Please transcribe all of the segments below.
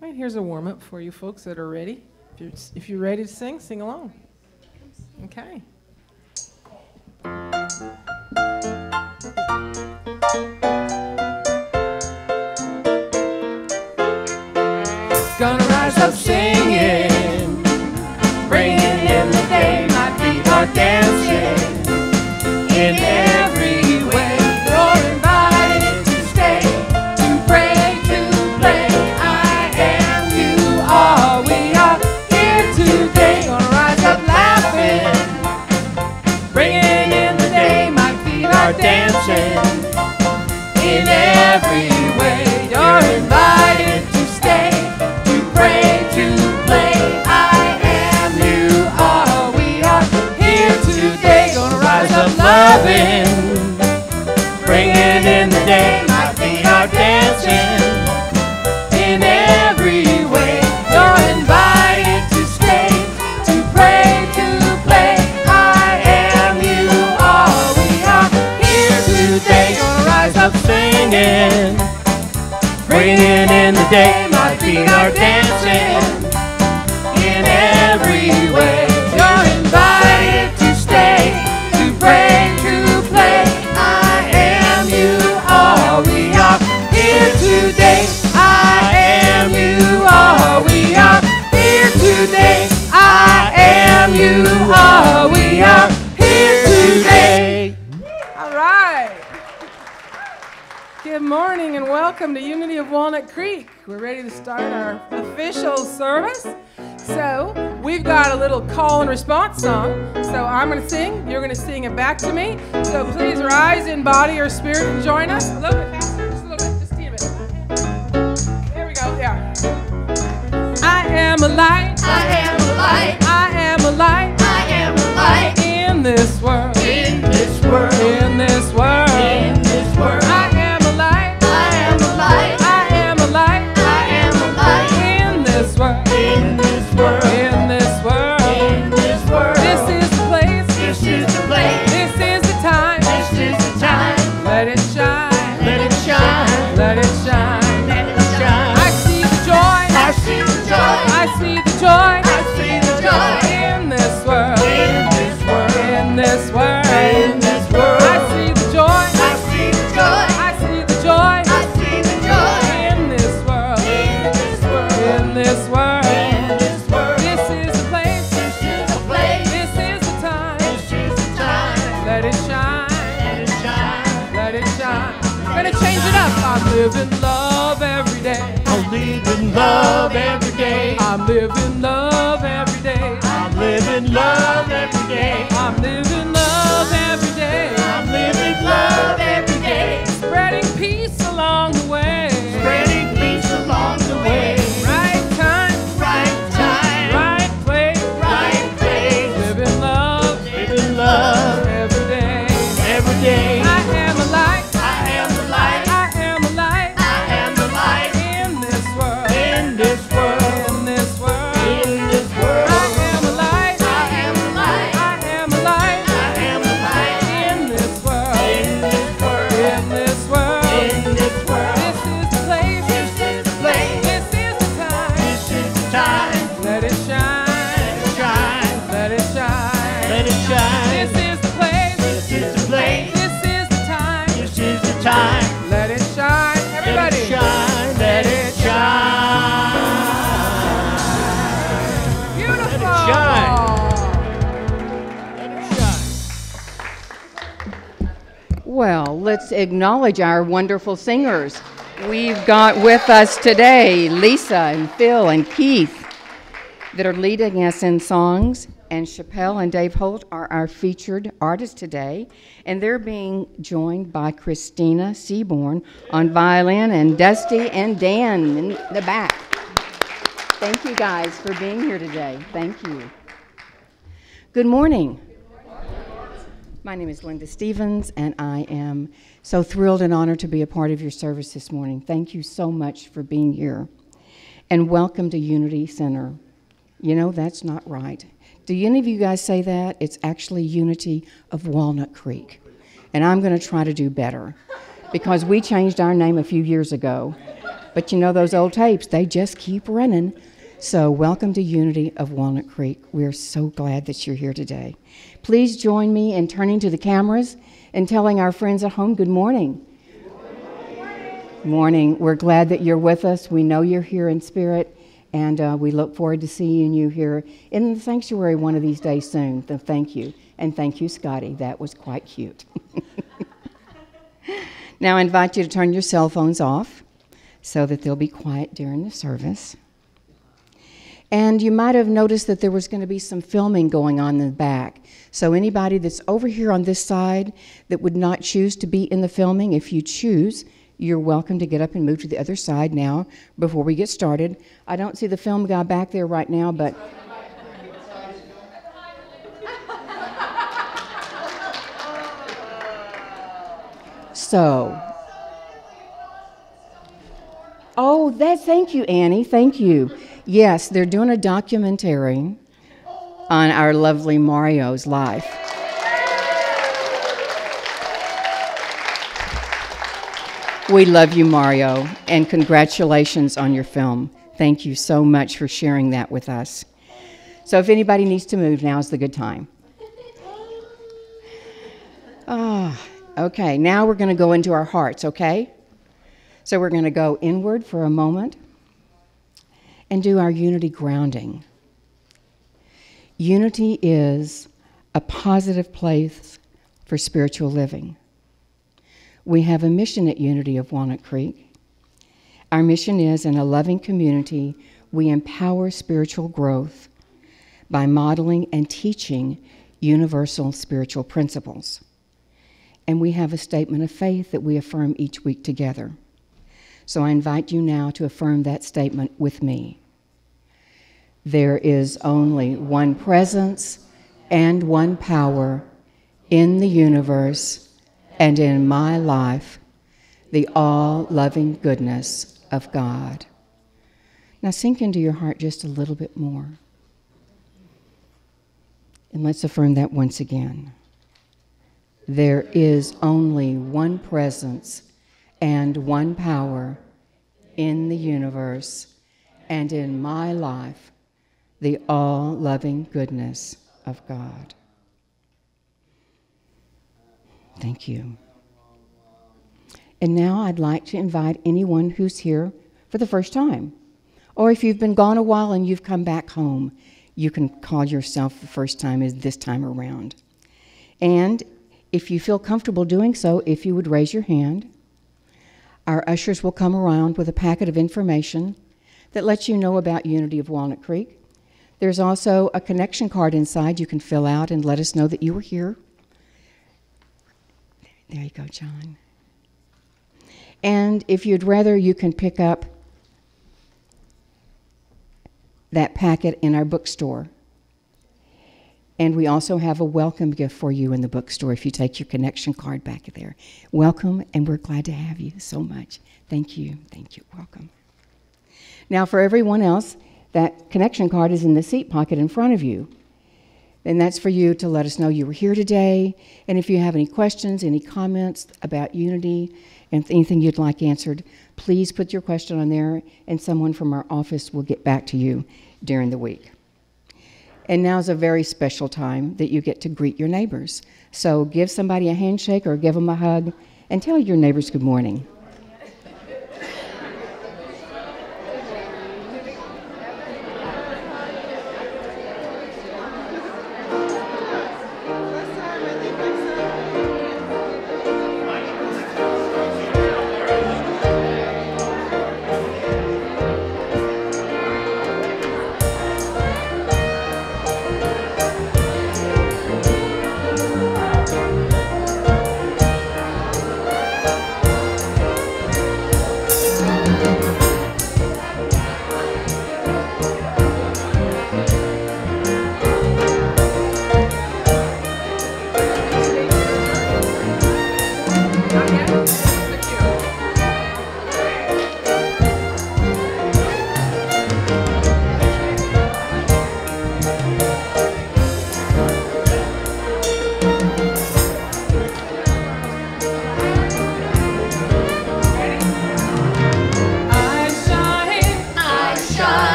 Right, here's a warm-up for you folks that are ready. If you're ready to sing, sing along. Okay. Gonna rise up singing, bringing in the day. My feet are dancing in every way. You're invited to stay, to pray, to play. I am, you are, we are here today. Gonna rise up laughing, bringing in the day. My feet are dancing in every way. You're invited to stay, to pray, to play. I am, you are, we are here today. Gonna rise up loving, bringing in the day. My feet are dancing in every way. You're invited to stay, to pray, to play. I am, you are, we are here today. Gonna rise up singing, bringing in the day. My feet are dancing in every way. You're invited to stay, to pray, to play. I am, you are, we are here today. I am, you are, we are here today. I am, you are, we are here today. All right. Good morning and welcome to Unity of Walnut Creek. We're ready to start our official service. So we've got a little call and response song. So I'm going to sing, you're going to sing it back to me. So please rise in body or spirit and join us. A little bit faster, just a little bit, just a bit. There we go, yeah. I am a light. I am a light. I am a light. I am a light. In this world. In this world. In this world. In this world. I am a light. I am a light. I am a light. I am a light. In this world. In this world. In this world. In this world. This is the place. This is the place. This is the time. This is the time. Let it shine. Let it shine. Let it shine. Let it shine. I see the joy. I see the joy. I see the joy. I see the joy. In this world. In this world. In this world. In this world. I see the joy. I see the joy. I see the joy. I see the joy. In this world. In this world. In this world. In this world. This is the place. This is the place. This is the time. This is the time. Let it shine. Let it shine. Let it shine. Gonna change it up. I'm living love every day. I'm living love every day. I'm living love every day. I'm living love every day. I'm living love every day. I'm living love every day. Spreading peace along the way. Spreading peace along the way. Right time, Right time. right place. Right place. Living love Living love every day. every day. I am a light. I am the light. I am a light. I am the light. In this world. In this world. In this world. In this world. I am a light. I am the light. I am a light. I am the light. In this world. In this world. In this world. In this world. This is the place. This is the place. This is the time. This is the time. Let it shine. Shine. Let it shine. Let it shine. This is the place. This is the place. This is the time. This is the time. Let it shine. Everybody. Let it shine. Let it shine. Beautiful. Let it shine. Well, let's acknowledge our wonderful singers. We've got with us today Lisa and Phil and Keith that are leading us in songs, and Chappelle and Dave Holt are our featured artists today, and they're being joined by Christina Seaborn on violin and Dusty and Dan in the back. Thank you guys for being here today. Thank you. Good morning. My name is Linda Stevens, and I am so thrilled and honored to be a part of your service this morning. Thank you so much for being here. And welcome to Unity Center. You know, that's not right. Do any of you guys say that? It's actually Unity of Walnut Creek. And I'm going to try to do better because we changed our name a few years ago. But you know, those old tapes, they just keep running. So welcome to Unity of Walnut Creek. We're so glad that you're here today. Please join me in turning to the cameras and telling our friends at home good morning. Good morning. We're glad that you're with us. We know you're here in spirit, and we look forward to seeing you here in the sanctuary one of these days soon. So thank you. And thank you, Scotty. That was quite cute. Now I invite you to turn your cell phones off so that they'll be quiet during the service. And you might have noticed that there was going to be some filming going on in the back. So anybody that's over here on this side that would not choose to be in the filming, if you choose, you're welcome to get up and move to the other side now before we get started. I don't see the film guy back there right now, but... So... Oh, thank you, Annie. Thank you. Yes, they're doing a documentary on our lovely Mario's life. We love you, Mario, and congratulations on your film. Thank you so much for sharing that with us. So if anybody needs to move, now's the good time. Okay, now we're going to go into our hearts, okay? So we're going to go inward for a moment and do our unity grounding. Unity is a positive place for spiritual living. We have a mission at Unity of Walnut Creek. Our mission is, in a loving community, we empower spiritual growth by modeling and teaching universal spiritual principles. And we have a statement of faith that we affirm each week together. So I invite you now to affirm that statement with me. There is only one presence and one power in the universe and in my life, the all-loving goodness of God. Now sink into your heart just a little bit more. And let's affirm that once again. There is only one presence and one power in the universe and in my life, the all-loving goodness of God. Thank you. And now I'd like to invite anyone who's here for the first time, or if you've been gone a while and you've come back home, you can call yourself the first time is this time around. And if you feel comfortable doing so, if you would raise your hand, our ushers will come around with a packet of information that lets you know about Unity of Walnut Creek. There's also a connection card inside you can fill out and let us know that you were here. There you go, John. And if you'd rather, you can pick up that packet in our bookstore. And we also have a welcome gift for you in the bookstore if you take your connection card back there. Welcome, and we're glad to have you so much. Thank you. Thank you. Welcome. Now, for everyone else, that connection card is in the seat pocket in front of you. And that's for you to let us know you were here today. And if you have any questions, any comments about Unity, and anything you'd like answered, please put your question on there, and someone from our office will get back to you during the week. And now's a very special time that you get to greet your neighbors. So give somebody a handshake or give them a hug and tell your neighbors good morning.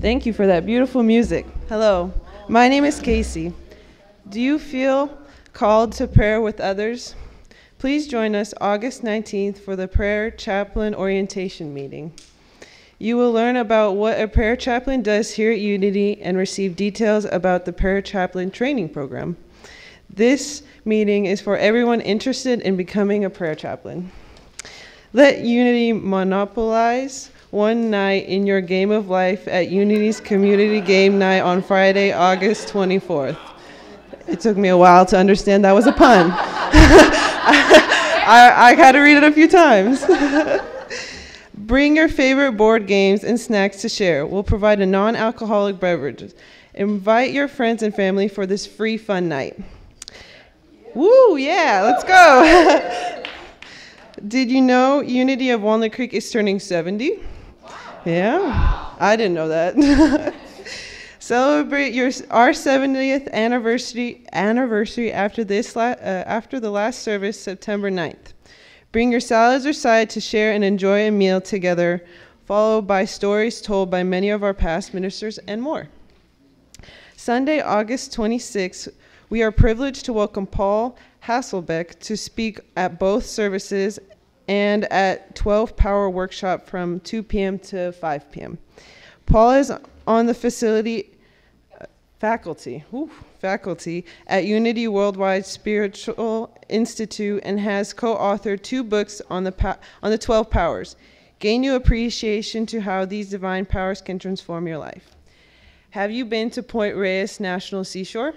Thank you for that beautiful music. Hello, my name is Casey. Do you feel called to prayer with others? Please join us August 19th for the Prayer Chaplain Orientation Meeting. You will learn about what a prayer chaplain does here at Unity and receive details about the Prayer Chaplain Training Program. This meeting is for everyone interested in becoming a prayer chaplain. Let Unity monopolize one night in your game of life at Unity's Community Game Night on Friday, August 24th. It took me a while to understand that was a pun. I had to read it a few times. Bring your favorite board games and snacks to share. We'll provide a non-alcoholic beverage. Invite your friends and family for this free fun night. Woo, yeah, let's go. Did you know Unity of Walnut Creek is turning 70? Yeah, I didn't know that. Celebrate our 70th anniversary after the last service, September 9th. Bring your salads or side to share and enjoy a meal together, followed by stories told by many of our past ministers and more. Sunday, August 26th, we are privileged to welcome Paul Hasselbeck to speak at both services and at 12 Power Workshop from 2 p.m. to 5 p.m. Paul is on the faculty at Unity Worldwide Spiritual Institute and has co-authored 2 books on the 12 powers. Gain new appreciation to how these divine powers can transform your life. Have you been to Point Reyes National Seashore?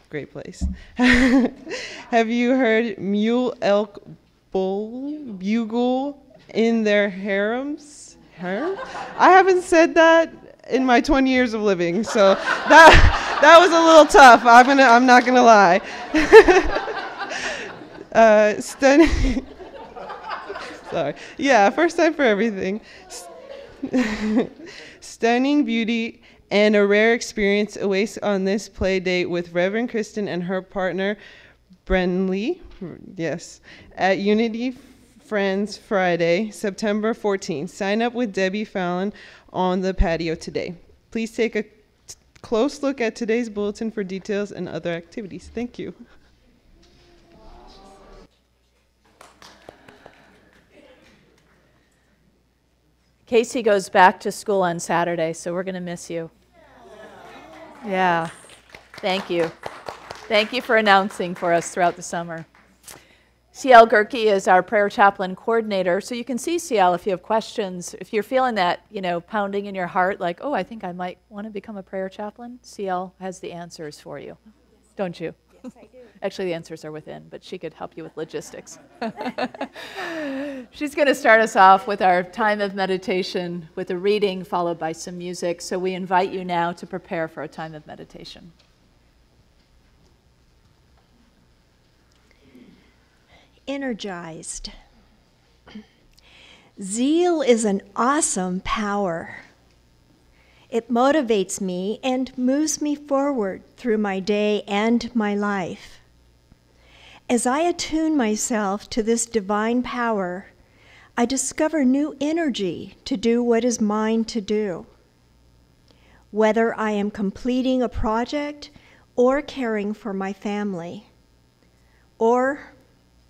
Great place. Have you heard mule, elk, bull, bugle in their harems? I haven't said that in my 20 years of living, so that was a little tough. I'm not gonna lie. Stunning. Sorry. Yeah, first time for everything. Stunning beauty and a rare experience awaits on this play date with Reverend Kristen and her partner, Brenly, yes, at Unity Friends Friday, September 14th. Sign up with Debbie Fallon on the patio today. Please take a close look at today's bulletin for details and other activities. Thank you. Casey goes back to school on Saturday, so we're going to miss you. Yeah, thank you. Thank you for announcing for us throughout the summer. Zeal Gerke is our prayer chaplain coordinator, so you can see Zeal if you have questions. If you're feeling that, pounding in your heart, like, oh, I think I might want to become a prayer chaplain, Zeal has the answers for you, don't you? Yes, I do. Actually, the answers are within, but she could help you with logistics. She's going to start us off with our time of meditation with a reading followed by some music. So we invite you now to prepare for a time of meditation. Energized. Zeal is an awesome power. It motivates me and moves me forward through my day and my life. As I attune myself to this divine power, I discover new energy to do what is mine to do. Whether I am completing a project or caring for my family or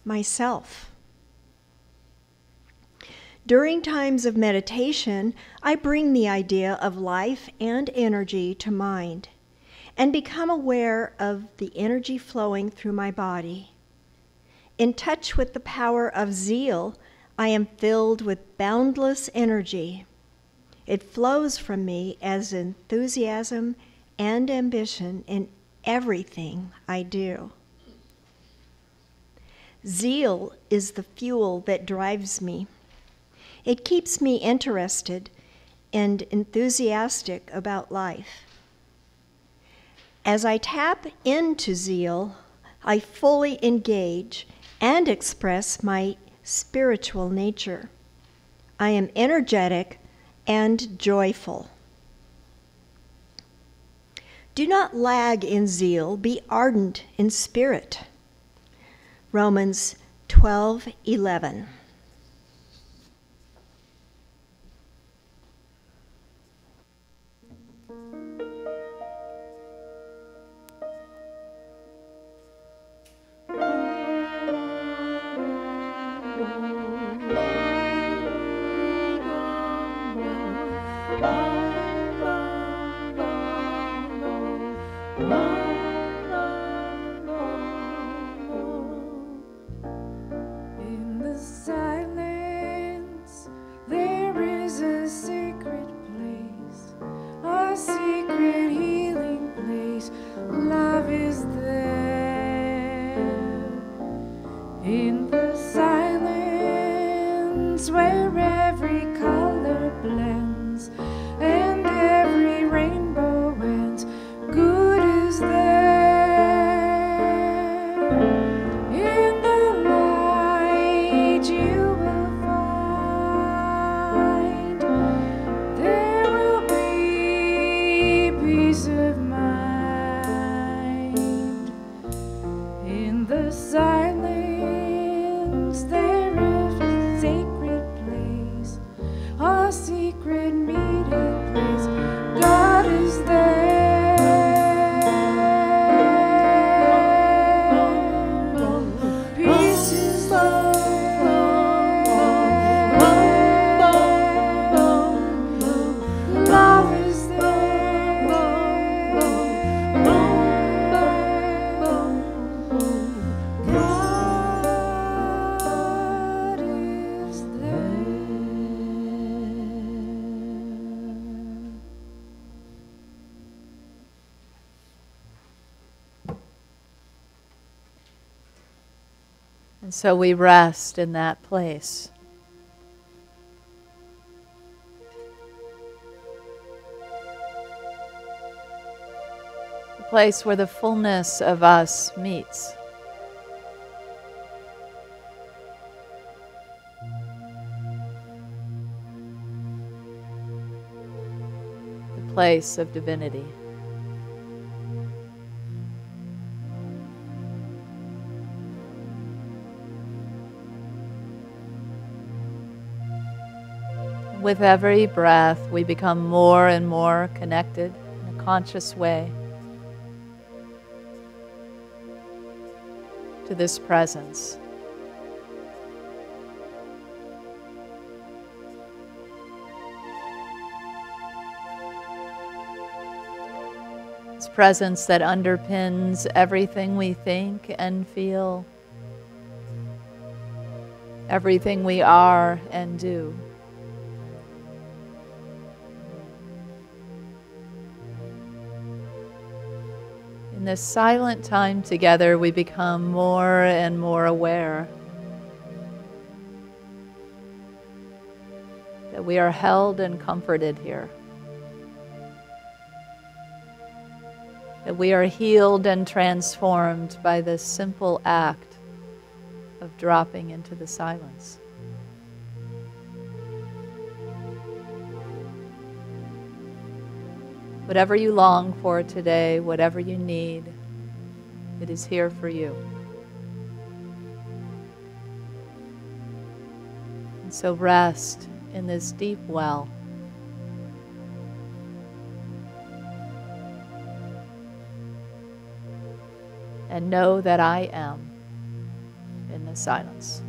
myself. During times of meditation, I bring the idea of life and energy to mind and become aware of the energy flowing through my body. In touch with the power of zeal, I am filled with boundless energy. It flows from me as enthusiasm and ambition in everything I do. Zeal is the fuel that drives me. It keeps me interested and enthusiastic about life. As I tap into zeal, I fully engage and express my spiritual nature. I am energetic and joyful. Do not lag in zeal, be ardent in spirit. Romans 12:11. silence where every color blends and every rainbow ends. Good is there in the light you will find. There will be peace of mind in the silence. There is a sacred place, a secret meeting place. God is there. Peace is there. Love is there. God is there. And so we rest in that place. The place where the fullness of us meets. The place of divinity. With every breath, we become more and more connected in a conscious way to this presence. This presence that underpins everything we think and feel, everything we are and do. In this silent time together, we become more and more aware that we are held and comforted here, that we are healed and transformed by this simple act of dropping into the silence. Whatever you long for today, whatever you need, it is here for you. And so rest in this deep well. And know that I am in the silence.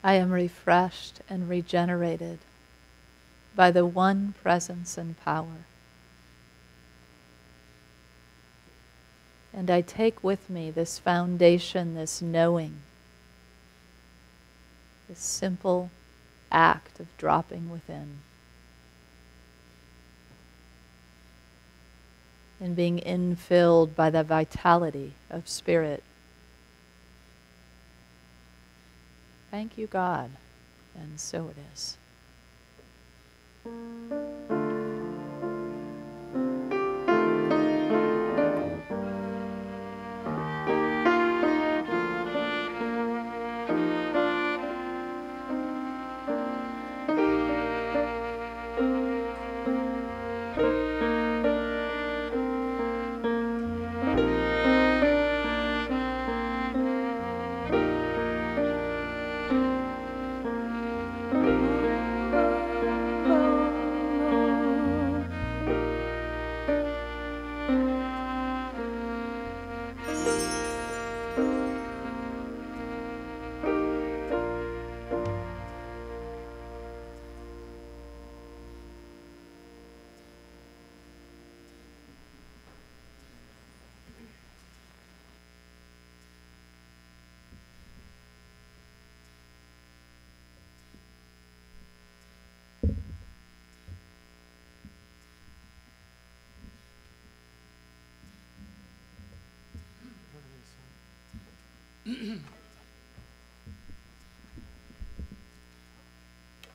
I am refreshed and regenerated by the one presence and power. And I take with me this foundation, this knowing, this simple act of dropping within and being infilled by the vitality of spirit. Thank you, God, and so it is.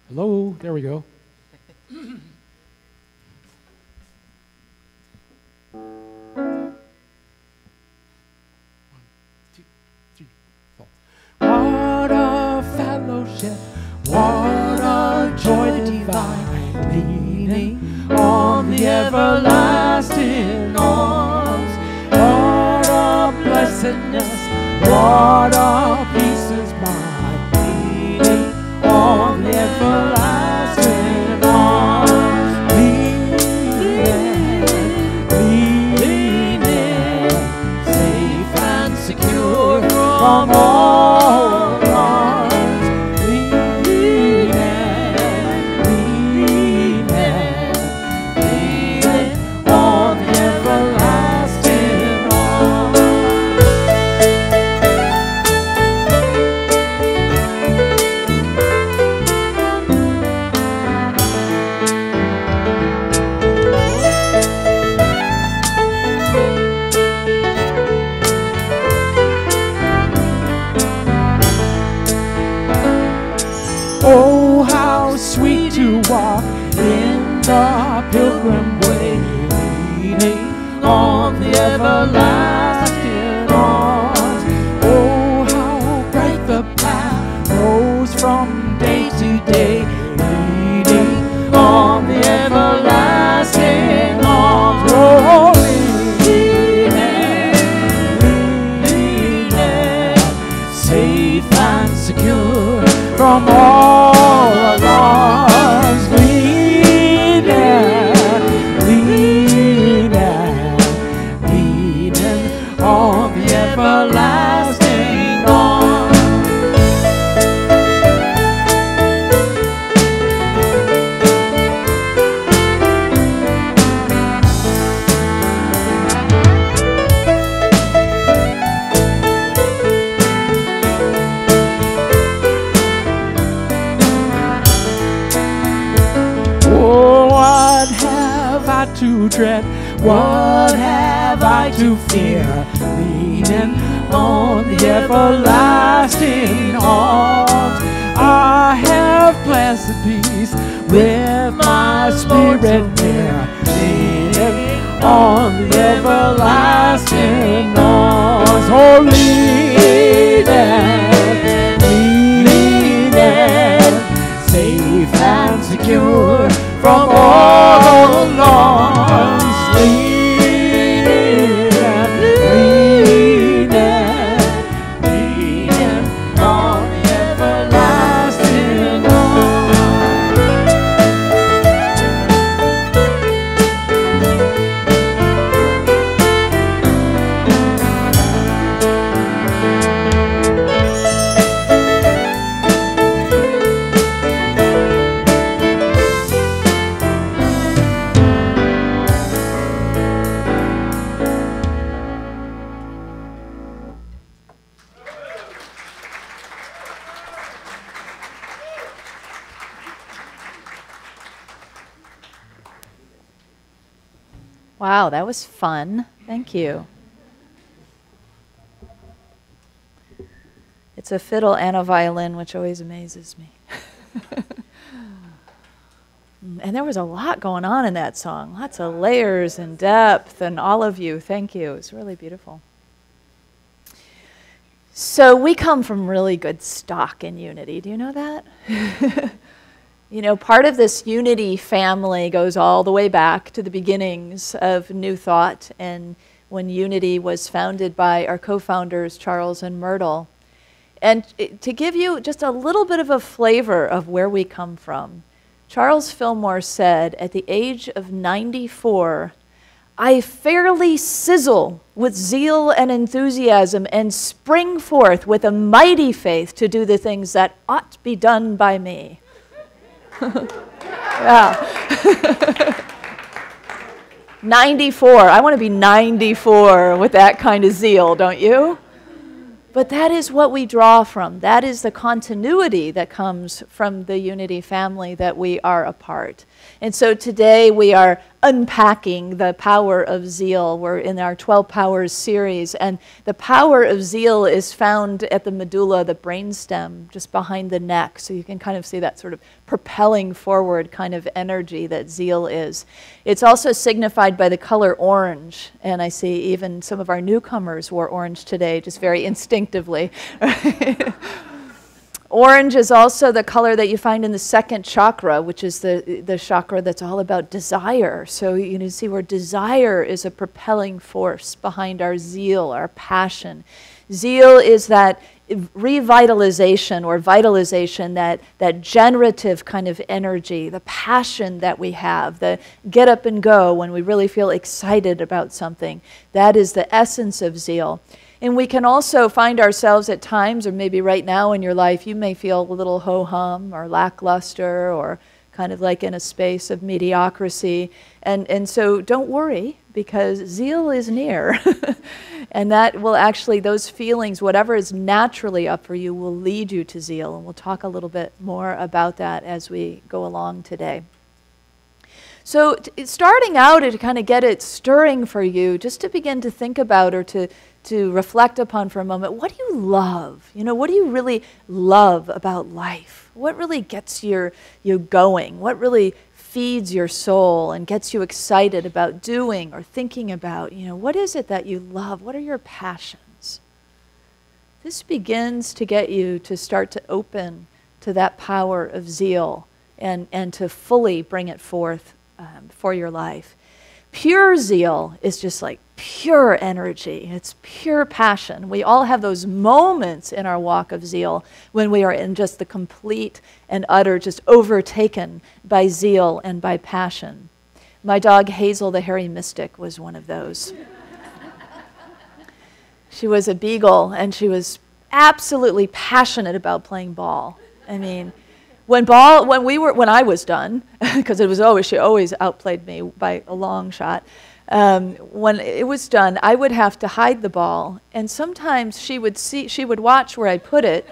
Hello, there we go. What a fellowship, what a joy divine, leaning on the everlasting arms. What a blessedness, what a peace is mine, leaning on the everlasting arms. Leaning, safe and secure from all harms. Leaning on the everlasting arms. Oh, how sweet to walk in the pilgrim way, leaning on the everlasting arms. Oh, how bright the path grows from day to day, leaning on the everlasting arms. Oh, leaning, safe and secure from all alarms. Leaning on the everlasting arms. Oh, what have I to dread? What have I to fear? Leaning on the everlasting arms. I have blessed peace with my spirit near, leaning on the everlasting arms. Oh, leaning, safe and secure from all alarms. Leaning on the everlasting arms. Wow, that was fun. Thank you. It's a fiddle and a violin, which always amazes me. And there was a lot going on in that song. Lots of layers and depth, and all of you, thank you. It's really beautiful. So we come from really good stock in Unity. Do you know that? You know, part of this Unity family goes all the way back to the beginnings of New Thought, and when Unity was founded by our co-founders, Charles and Myrtle. And to give you just a little bit of a flavor of where we come from, Charles Fillmore said, at the age of 94, I fairly sizzle with zeal and enthusiasm and spring forth with a mighty faith to do the things that ought be done by me. Yeah. 94. I want to be 94 with that kind of zeal, don't you? But that is what we draw from. That is the continuity that comes from the Unity family that we are a part. And so today we are unpacking the power of zeal. We're in our 12 Powers series, and the power of zeal is found at the medulla, the brainstem, just behind the neck. So you can kind of see that sort of propelling forward kind of energy that zeal is. It's also signified by the color orange, and I see even some of our newcomers wore orange today, just very instinctively. Orange is also the color that you find in the second chakra, which is the chakra that's all about desire. So you can see where desire is a propelling force behind our zeal, our passion. Zeal is that revitalization or vitalization, that generative kind of energy, the passion that we have, the get up and go when we really feel excited about something. That is the essence of zeal. And we can also find ourselves at times, or maybe right now in your life, you may feel a little ho-hum or lackluster or kind of like in a space of mediocrity. And so don't worry, because zeal is near. And that will actually, those feelings, whatever is naturally up for you, will lead you to zeal. And we'll talk a little bit more about that as we go along today. So starting out to kind of get it stirring for you, just to begin to think about or to reflect upon for a moment, what do you love? You know, what do you really love about life? What really gets you going? What really feeds your soul and gets you excited about doing or thinking about? You know, what is it that you love? What are your passions? This begins to get you to start to open to that power of zeal and to fully bring it forth for your life. Pure zeal is just like pure energy. It's pure passion. We all have those moments in our walk of zeal when we are in just the complete and utter, just overtaken by zeal and by passion. My dog Hazel, the hairy mystic, was one of those. She was a beagle, and she was absolutely passionate about playing ball. I mean, when I was done, because she always outplayed me by a long shot. When it was done, I would have to hide the ball, and sometimes she would watch where I put it,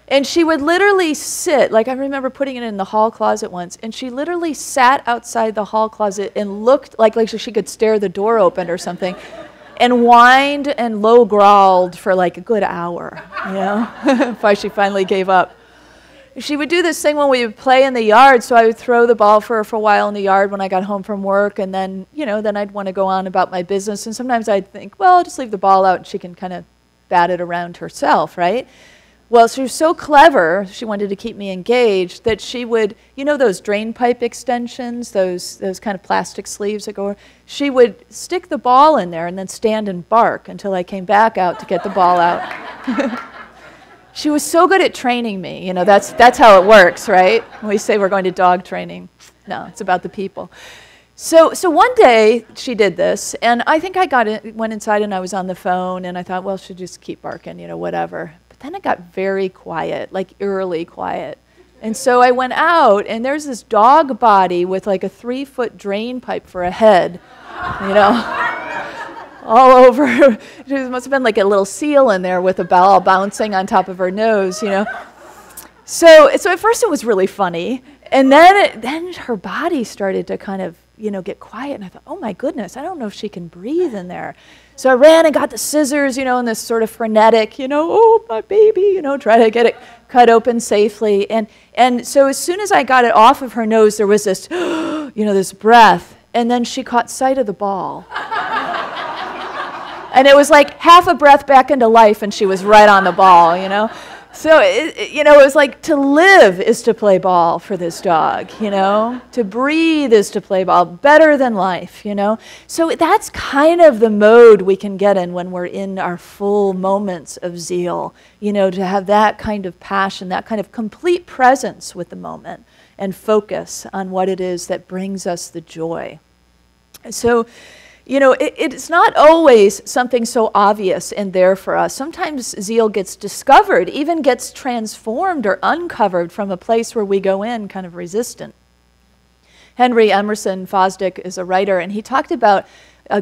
and she would literally sit, like I remember putting it in the hall closet once, and she literally sat outside the hall closet and looked like she could stare the door open or something, and whined and low growled for like a good hour, you know, before she finally gave up. She would do this thing when we would play in the yard, so I would throw the ball for her for a while in the yard when I got home from work, and then, then I'd want to go on about my business, and sometimes I'd think, well, I'll just leave the ball out and she can kind of bat it around herself, right? Well, she was so clever, she wanted to keep me engaged, that she would, those drain pipe extensions, those kind of plastic sleeves that go, she would stick the ball in there and then stand and bark until I came back out to get the ball out. She was so good at training me. That's how it works, right? When we say we're going to dog training. No, it's about the people. So one day she did this, and I think went inside and I was on the phone, and I thought, well, she'll just keep barking, whatever. But then it got very quiet, like eerily quiet. And so I went out, and there's this dog body with like a 3-foot drain pipe for a head, all over. There must have been like a little seal in there with a ball bouncing on top of her nose, So at first it was really funny, and then her body started to kind of, get quiet. And I thought, oh my goodness, I don't know if she can breathe in there. So I ran and got the scissors, in this sort of frenetic, oh, my baby, try to get it cut open safely. And so as soon as I got it off of her nose, there was this, this breath. And then she caught sight of the ball. And it was like half a breath back into life, and she was right on the ball, So, it was like to live is to play ball for this dog, To breathe is to play ball, better than life, So that's kind of the mode we can get in when we're in our full moments of zeal, to have that kind of passion, that kind of complete presence with the moment and focus on what it is that brings us the joy. So, it's not always something so obvious and there for us. Sometimes zeal gets discovered, even gets transformed or uncovered from a place where we go in kind of resistant. Henry Emerson Fosdick is a writer, and he talked about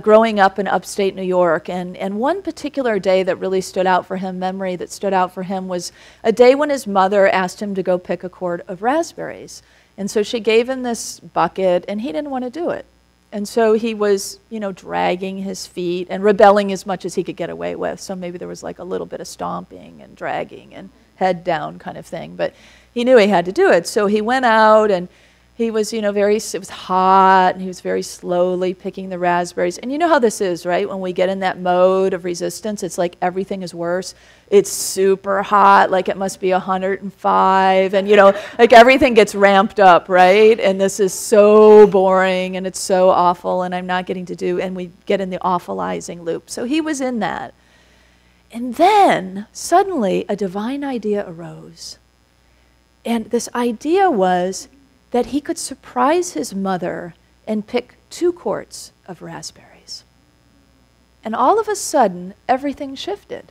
growing up in upstate New York. And one particular day that really stood out for him, memory that stood out for him, was a day when his mother asked him to go pick a quart of raspberries. And so she gave him this bucket, and he didn't want to do it. And so he was, dragging his feet and rebelling as much as he could get away with. So maybe there was like a little bit of stomping and dragging and head down kind of thing. But he knew he had to do it. So he went out, and he was, it was hot, and he was very slowly picking the raspberries. And you know how this is, right? When we get in that mode of resistance, it's like everything is worse. It's super hot, like it must be 105, and like everything gets ramped up, right? And this is so boring, and it's so awful, and I'm not getting to do, and we get in the awfulizing loop. So he was in that. And then suddenly a divine idea arose. And this idea was that he could surprise his mother and pick 2 quarts of raspberries. And all of a sudden, everything shifted.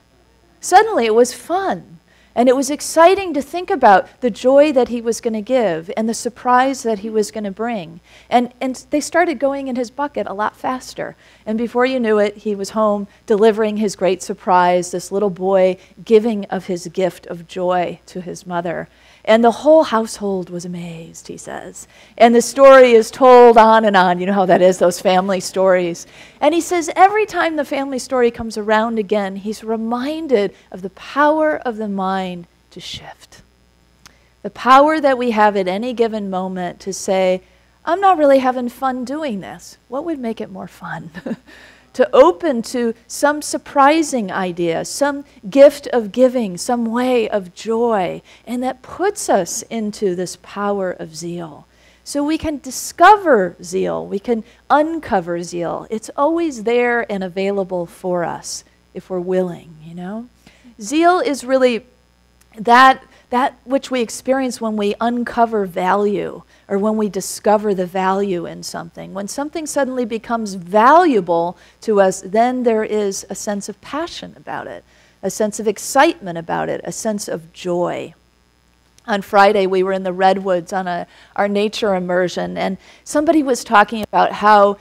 Suddenly, it was fun, and it was exciting to think about the joy that he was going to give and the surprise that he was going to bring. And they started going in his bucket a lot faster. And before you knew it, he was home delivering his great surprise, this little boy giving of his gift of joy to his mother. And the whole household was amazed, he says. And the story is told on and on. You know how that is, those family stories. And he says every time the family story comes around again, he's reminded of the power of the mind to shift. The power that we have at any given moment to say, I'm not really having fun doing this. What would make it more fun? To open to some surprising idea, some gift of giving, some way of joy, and that puts us into this power of zeal. So we can discover zeal, we can uncover zeal. It's always there and available for us if we're willing, Zeal is really that which we experience when we uncover value or when we discover the value in something. When something suddenly becomes valuable to us, then there is a sense of passion about it, a sense of excitement about it, a sense of joy. On Friday, we were in the Redwoods on our nature immersion, and somebody was talking about how,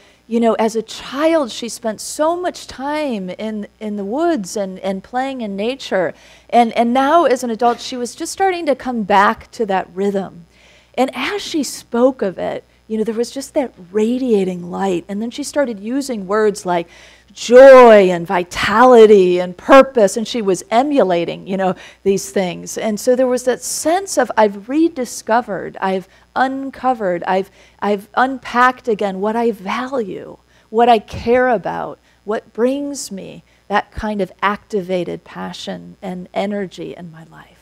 as a child, she spent so much time in the woods and playing in nature. And now, as an adult, she was just starting to come back to that rhythm. And as she spoke of it, there was just that radiating light. And then she started using words like joy and vitality and purpose, and she was emulating, these things. And so there was that sense of I've rediscovered, I've uncovered, I've unpacked again what I value, what I care about, what brings me that kind of activated passion and energy in my life.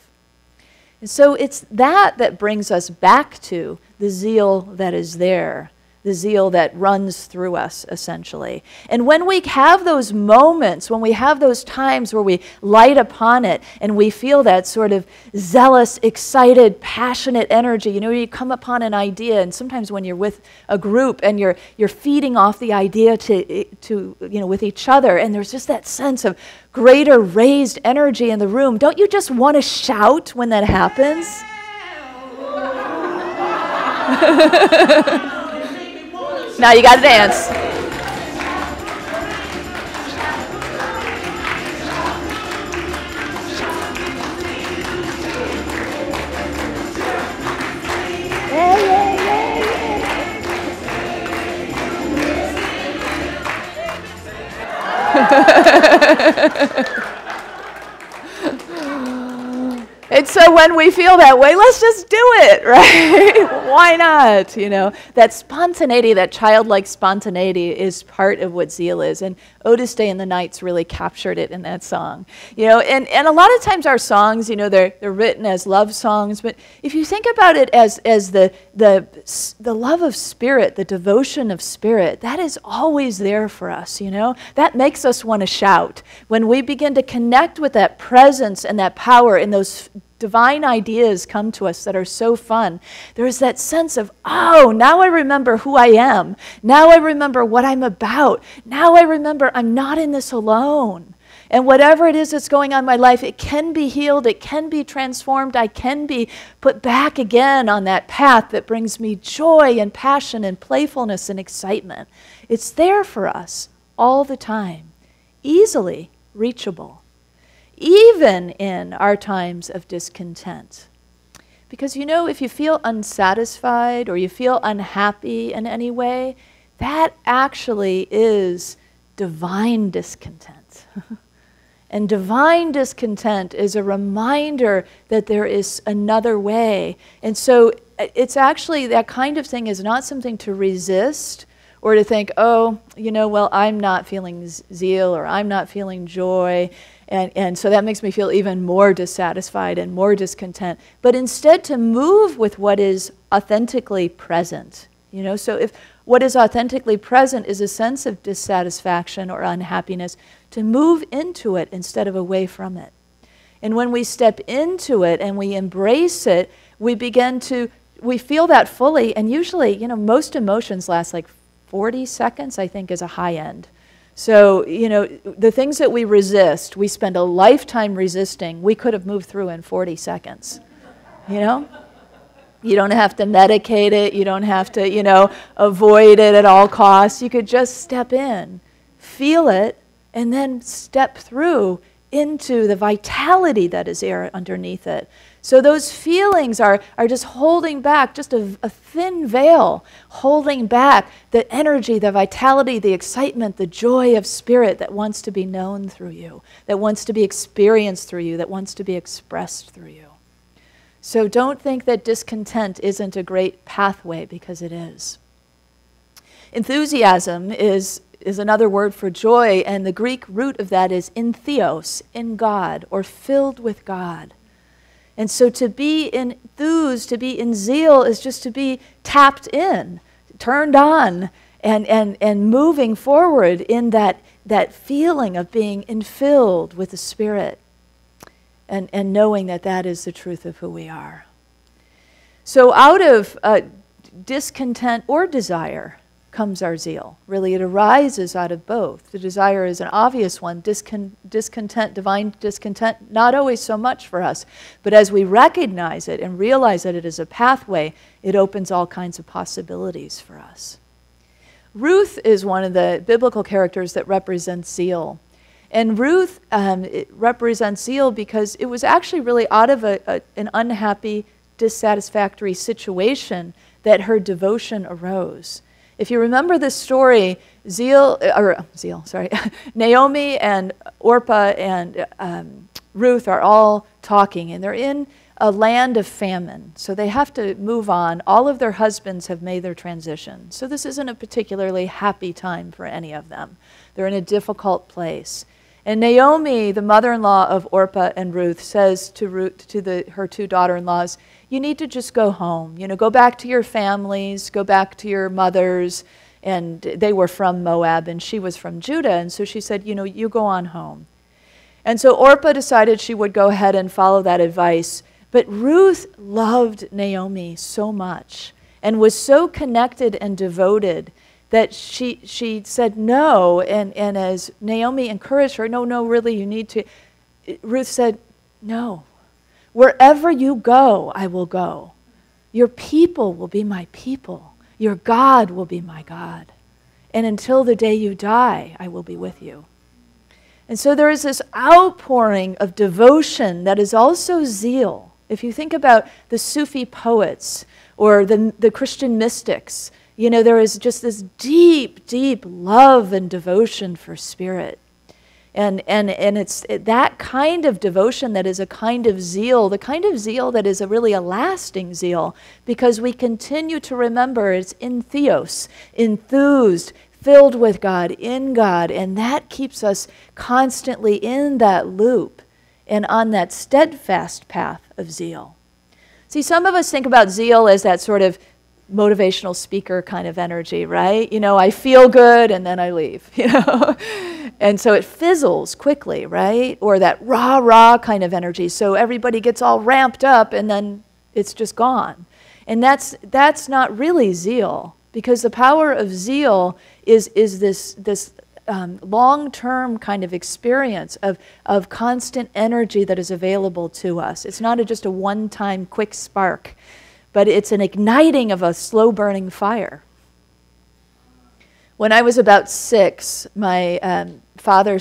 And so it's that brings us back to the zeal that is there, the zeal that runs through us, essentially. And when we have those moments, when we have those times where we light upon it and we feel that sort of zealous, excited, passionate energy, you come upon an idea, and sometimes when you're with a group and you're feeding off the idea to with each other, and there's just that sense of greater raised energy in the room, don't you just want to shout when that happens? Now you got to dance. And so when we feel that way, let's just do it, right? Why not? You know, that spontaneity, that childlike spontaneity is part of what Zeal is. And Otis Day and the Knights really captured it in that song. You know, and a lot of times our songs, you know, they're written as love songs, but if you think about it as the love of spirit, the devotion of spirit, that is always there for us, you know? That makes us want to shout. When we begin to connect with that presence and that power and those divine ideas come to us that are so fun, there is that sense of, oh, now I remember who I am. Now I remember what I'm about. Now I remember I'm not in this alone. And whatever it is that's going on in my life, it can be healed, it can be transformed, I can be put back again on that path that brings me joy and passion and playfulness and excitement. It's there for us all the time, easily reachable, even in our times of discontent. Because you know, if you feel unsatisfied or you feel unhappy in any way, that actually is divine discontent. And divine discontent is a reminder that there is another way. And so it's actually, that kind of thing is not something to resist or to think, oh, you know, well, I'm not feeling zeal or I'm not feeling joy. And so that makes me feel even more dissatisfied and more discontent. But instead to move with what is authentically present. You know, so if what is authentically present is a sense of dissatisfaction or unhappiness, to move into it instead of away from it. And when we step into it and we embrace it, we feel that fully. And usually, you know, most emotions last like 40 seconds, I think, is a high end. So, you know, the things that we resist, we spend a lifetime resisting, we could have moved through in 40 seconds, you know? You don't have to medicate it. You don't have to, you know, avoid it at all costs. You could just step in, feel it, and then step through into the vitality that is there underneath it. So those feelings are just holding back, just a thin veil, holding back the energy, the vitality, the excitement, the joy of spirit that wants to be known through you, that wants to be experienced through you, that wants to be expressed through you. So don't think that discontent isn't a great pathway, because it is. Enthusiasm is another word for joy, and the Greek root of that is entheos, in God, or filled with God. And so to be enthused, to be in zeal, is just to be tapped in, turned on, and moving forward in that feeling of being infilled with the Spirit. And knowing that that is the truth of who we are. So out of discontent or desire comes our zeal. Really, it arises out of both. The desire is an obvious one. Discontent, divine discontent, not always so much for us. But as we recognize it and realize that it is a pathway, it opens all kinds of possibilities for us. Ruth is one of the biblical characters that represents zeal. And Ruth it represents zeal because it was actually really out of an unhappy, dissatisfactory situation that her devotion arose. If you remember this story, Naomi and Orpah and Ruth are all talking, and they're in a land of famine. So they have to move on. All of their husbands have made their transition. So this isn't a particularly happy time for any of them. They're in a difficult place. And Naomi, the mother-in-law of Orpah and Ruth, says to her two daughter-in-laws, you need to just go home. You know, go back to your families, go back to your mothers. And they were from Moab, and she was from Judah. And so she said, you know, you go on home. And so Orpah decided she would go ahead and follow that advice. But Ruth loved Naomi so much and was so connected and devoted that she said no, and as Naomi encouraged her, no, really, you need to. Ruth said, no, wherever you go, I will go. Your people will be my people. Your God will be my God. And until the day you die, I will be with you. And so there is this outpouring of devotion that is also zeal. If you think about the Sufi poets or the Christian mystics, you know, there is just this deep, deep love and devotion for spirit. And it's that kind of devotion that is a kind of zeal, the kind of zeal that is really a lasting zeal, because we continue to remember it's in theos, enthused, filled with God, in God, and that keeps us constantly in that loop and on that steadfast path of zeal. See, some of us think about zeal as that sort of motivational speaker kind of energy, right? You know, I feel good and then I leave, you know? And so it fizzles quickly, right? Or that rah-rah kind of energy. So everybody gets all ramped up and then it's just gone. And that's not really zeal, because the power of zeal is this long-term kind of experience of constant energy that is available to us. It's not just a one-time quick spark, but it's an igniting of a slow-burning fire. When I was about 6, my father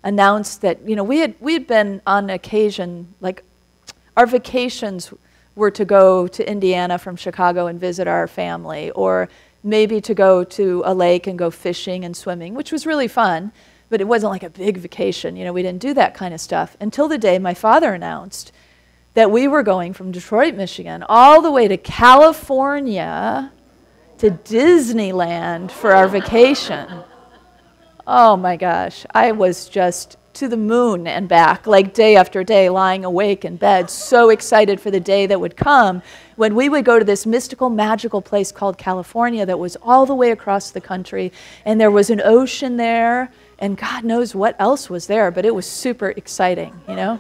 announced that, you know, we had been on occasion, like our vacations were to go to Indiana from Chicago and visit our family, or maybe to go to a lake and go fishing and swimming, which was really fun, but it wasn't like a big vacation. You know, we didn't do that kind of stuff until the day my father announced that we were going from Detroit, Michigan, all the way to California to Disneyland for our vacation. Oh my gosh, I was just to the moon and back, like day after day, lying awake in bed, so excited for the day that would come when we would go to this mystical, magical place called California that was all the way across the country, and there was an ocean there, and God knows what else was there, but it was super exciting, you know?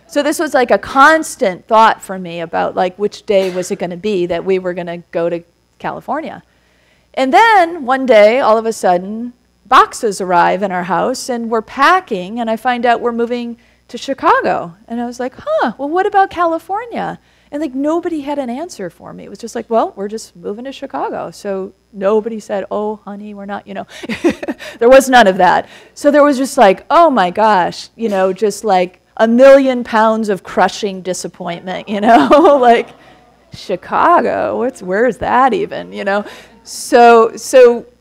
So this was like a constant thought for me about like which day was it going to be that we were going to go to California. And then one day, all of a sudden, boxes arrive in our house and we're packing, and I find out we're moving to Chicago. And I was like, well, what about California? And like nobody had an answer for me. It was just like, well, we're just moving to Chicago. So nobody said, oh, honey, we're not, you know. There was none of that. So there was just like, oh my gosh, you know, just like 1,000,000 pounds of crushing disappointment, you know, like Chicago, where's that even, you know? So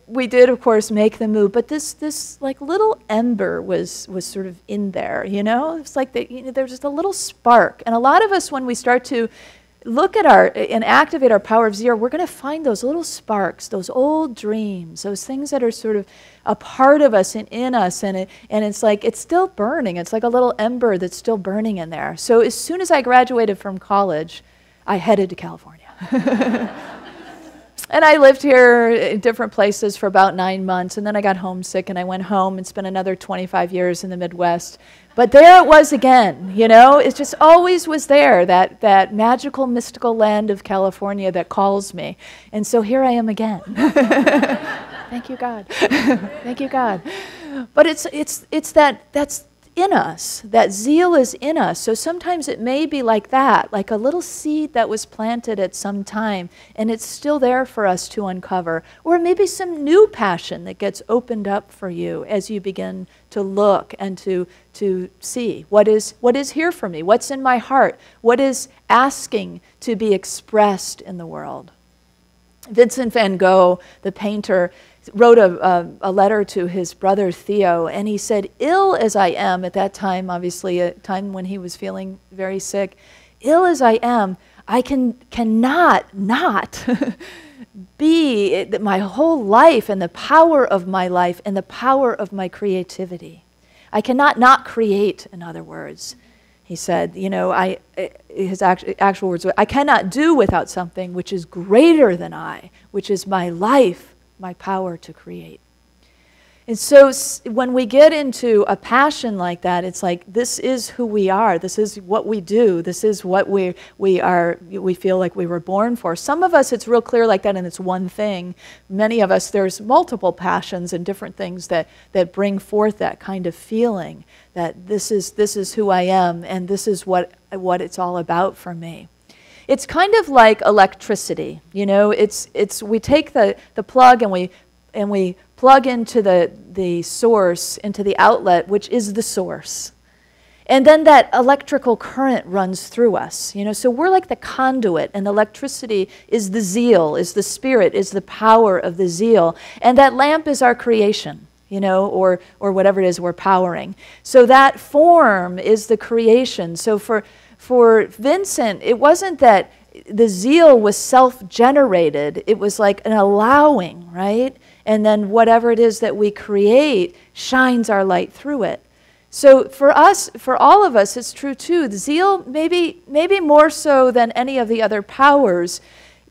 we did, of course, make the move, but this like little ember was sort of in there, you know? It's like there's just a little spark. And a lot of us, when we start to look at and activate our power of zeal, we're going to find those little sparks, those old dreams, those things that are sort of a part of us and in us, and it's like it's still burning. It's like a little ember that's still burning in there. So as soon as I graduated from college, I headed to California. And I lived here in different places for about 9 months, and then I got homesick, and I went home and spent another 25 years in the Midwest. But there it was again, you know? It just always was there, that magical, mystical land of California that calls me. And so here I am again. Thank you, God. Thank you, God. But it's that's in us. That zeal is in us. So sometimes it may be like that, like a little seed that was planted at some time, and it's still there for us to uncover. Or maybe some new passion that gets opened up for you as you begin to look and to see what is here for me, what's in my heart, what is asking to be expressed in the world. Vincent van Gogh, the painter, wrote a letter to his brother Theo, and he said, ill as I am, at that time, obviously a time when he was feeling very sick, ill as I am, I cannot not be my whole life and the power of my life and the power of my creativity. I cannot not create, in other words. He said, you know, his actual words were, I cannot do without something which is greater than I, which is my life, my power to create. And so when we get into a passion like that, it's like, this is who we are. This is what we do. This is what we feel like we were born for. Some of us, it's real clear like that, and it's one thing. Many of us, there's multiple passions and different things that bring forth that kind of feeling that this is who I am, and this is what it's all about for me. It's kind of like electricity, you know. We take the plug and we plug into the source, into the outlet, which is the source. And then that electrical current runs through us, you know. So we're like the conduit, and electricity is the zeal, is the spirit, is the power of the zeal. And that lamp is our creation. or whatever it is we're powering. So that form is the creation. So for Vincent, it wasn't that the zeal was self-generated. It was like an allowing, right? And then whatever it is that we create shines our light through it. So for us, for all of us, it's true too. The zeal, maybe more so than any of the other powers,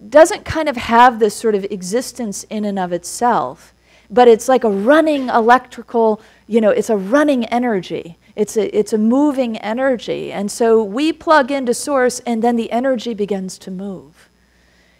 doesn't kind of have this sort of existence in and of itself. But it's like a running electrical, it's a running energy. It's a moving energy. And so we plug into source and then the energy begins to move.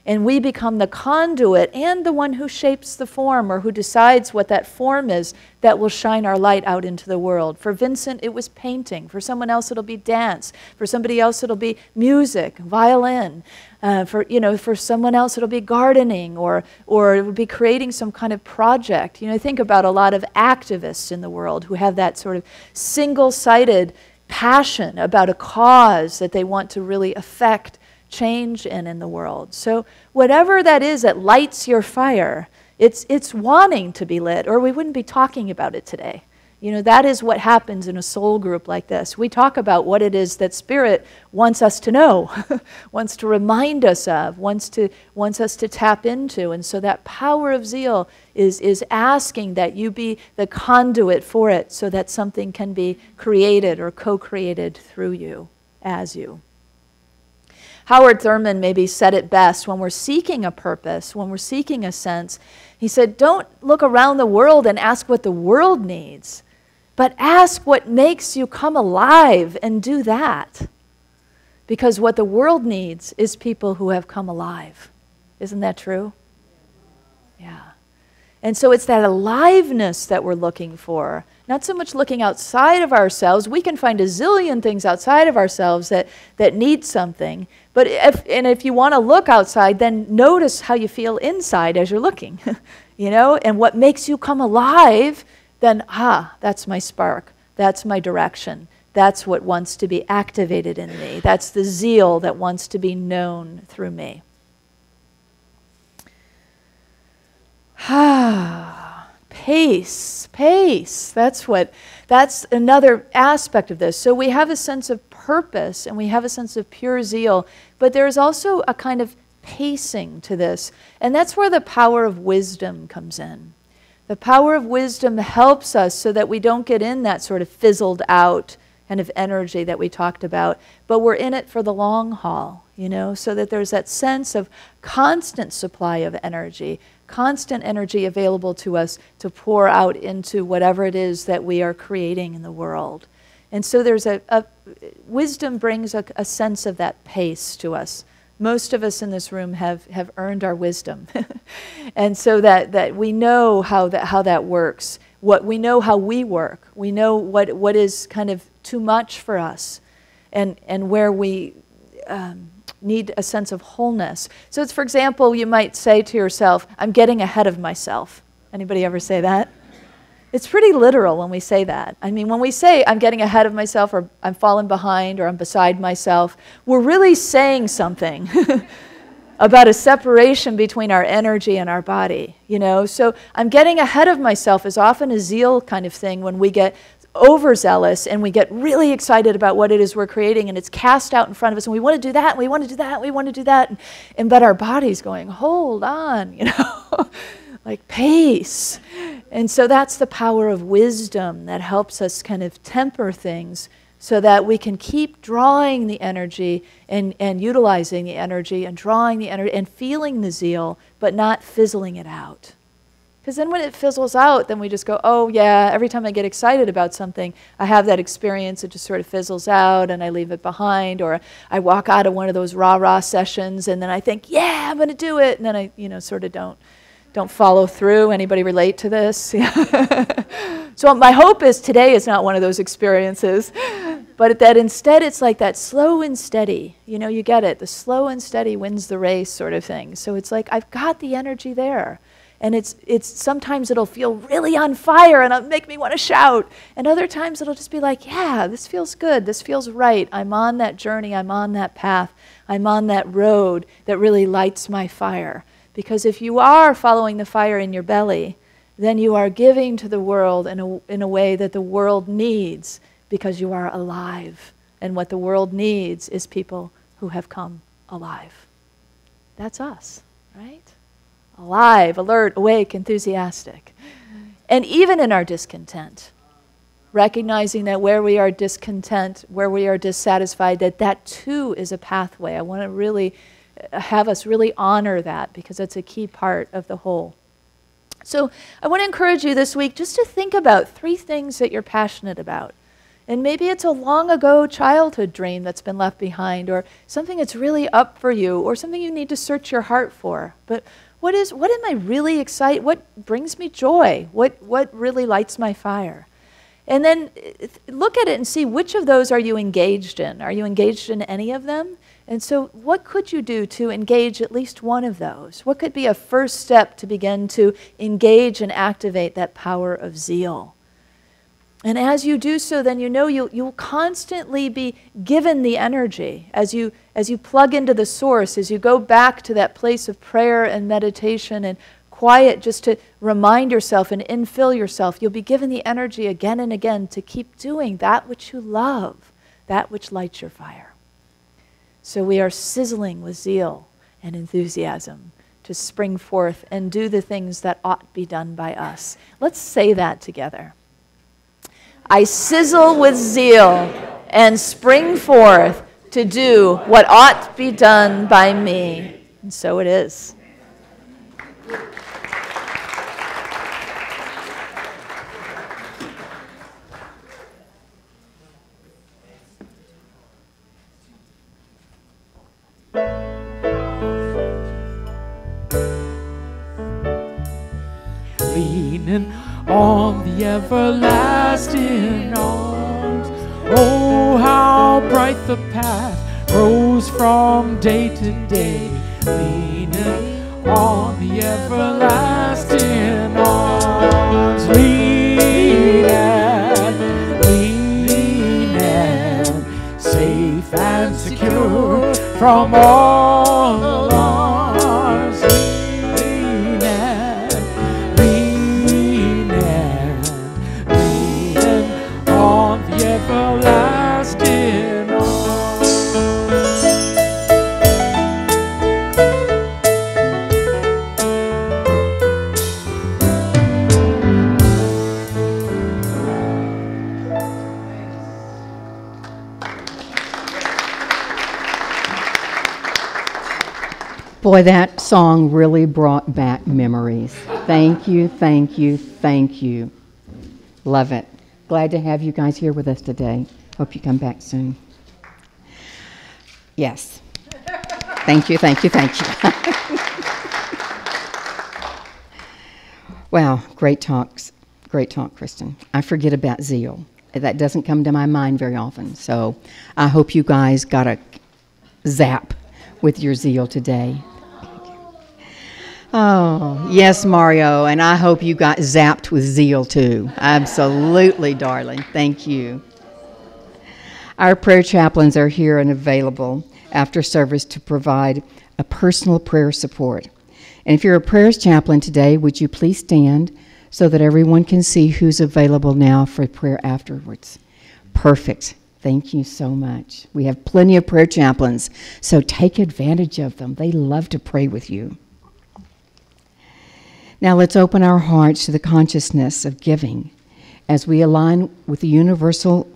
And we become the conduit and the one who shapes the form or who decides what that form is that will shine our light out into the world. For Vincent, it was painting. For someone else, it'll be dance. For somebody else, it'll be music, violin. For someone else, it'll be gardening or it would be creating some kind of project. Think about a lot of activists in the world who have that sort of single-sided passion about a cause that they want to really affect change in the world. So whatever that is that lights your fire, it's wanting to be lit, or we wouldn't be talking about it today. That is what happens in a soul group like this. We talk about what it is that Spirit wants us to know, wants to remind us of, wants us to tap into. And so that power of zeal is asking that you be the conduit for it so that something can be created or co-created through you, as you. Howard Thurman maybe said it best when we're seeking a purpose, when we're seeking a sense. He said, don't look around the world and ask what the world needs, but ask what makes you come alive and do that. Because what the world needs is people who have come alive. Isn't that true? Yeah. And so it's that aliveness that we're looking for. Not so much looking outside of ourselves. We can find a zillion things outside of ourselves that need something. But if you want to look outside, then notice how you feel inside as you're looking. And what makes you come alive, then, that's my spark. That's my direction. That's what wants to be activated in me. That's the zeal that wants to be known through me. Pace. That's another aspect of this. So we have a sense of purpose and we have a sense of pure zeal, but there's also a kind of pacing to this. And that's where the power of wisdom comes in. The power of wisdom helps us so that we don't get in that sort of fizzled out kind of energy that we talked about, but we're in it for the long haul, so that there's that sense of constant supply of energy, constant energy available to us to pour out into whatever it is that we are creating in the world. And so there's wisdom brings a sense of that pace to us. Most of us in this room have earned our wisdom. And so that we know how that works. We know how we work. We know what is kind of too much for us and where we need a sense of wholeness. So it's, for example, you might say to yourself, I'm getting ahead of myself. Anybody ever say that? It's pretty literal when we say that. I mean, when we say I'm getting ahead of myself or I'm falling behind or I'm beside myself, we're really saying something about a separation between our energy and our body, So I'm getting ahead of myself is often a zeal kind of thing when we get overzealous and we get really excited about what it is we're creating and it's cast out in front of us and we want to do that, and we want to do that, and we want to do that. But our body's going, hold on, like pace. And so that's the power of wisdom that helps us kind of temper things so that we can keep drawing the energy and utilizing the energy and drawing the energy and feeling the zeal, but not fizzling it out. Because then when it fizzles out, then we just go, oh yeah, every time I get excited about something, I have that experience, it just sort of fizzles out and I leave it behind, or I walk out of one of those rah-rah sessions and then I think, yeah, I'm going to do it, and then I sort of don't follow through. Anybody relate to this? So my hope is today is not one of those experiences, but that instead it's like that slow and steady. You get it. The slow and steady wins the race sort of thing. So it's like I've got the energy there. And it's sometimes it'll feel really on fire and it'll make me want to shout. And other times it'll just be like, yeah, this feels good. This feels right. I'm on that journey. I'm on that path. I'm on that road that really lights my fire. Because if you are following the fire in your belly, then you are giving to the world in a way that the world needs, because you are alive. And what the world needs is people who have come alive. That's us, right? Alive, alert, awake, enthusiastic. And even in our discontent, recognizing that where we are discontent, where we are dissatisfied, that too is a pathway. I want to really have us really honor that, because it's a key part of the whole. So I want to encourage you this week just to think about 3 things that you're passionate about. And maybe it's a long ago childhood dream that's been left behind, or something that's really up for you, or something you need to search your heart for. But what am I really excited? What brings me joy? What really lights my fire? And then look at it and see, which of those are you engaged in? Are you engaged in any of them? And so what could you do to engage at least one of those? What could be a first step to begin to engage and activate that power of zeal? And as you do so, then you know you'll constantly be given the energy as you plug into the source, as you go back to that place of prayer and meditation and quiet, just to remind yourself and infill yourself. You'll be given the energy again and again to keep doing that which you love, that which lights your fire. So we are sizzling with zeal and enthusiasm to spring forth and do the things that ought be done by us. Let's say that together. I sizzle with zeal and spring forth to do what ought be done by me. And so it is. Leaning on the everlasting arms. Oh, how bright the path grows from day to day. Leaning on the everlasting arms. Leaning, safe and secure from all alarms. Everlasting arms. Boy, that song really brought back memories. Thank you, thank you, thank you. Love it. Glad to have you guys here with us today. Hope you come back soon. Yes. Thank you, thank you, thank you. Wow, great talks. Great talk, Kristen. I forget about zeal. That doesn't come to my mind very often. So I hope you guys got a zap with your zeal today. Oh, yes, Mario, and I hope you got zapped with zeal too. Absolutely, darling. Thank you. Our prayer chaplains are here and available after service to provide a personal prayer support. And if you're a prayers chaplain today, would you please stand so that everyone can see who's available now for prayer afterwards? Perfect. Thank you so much. We have plenty of prayer chaplains, so take advantage of them. They love to pray with you. Now let's open our hearts to the consciousness of giving as we align with the universal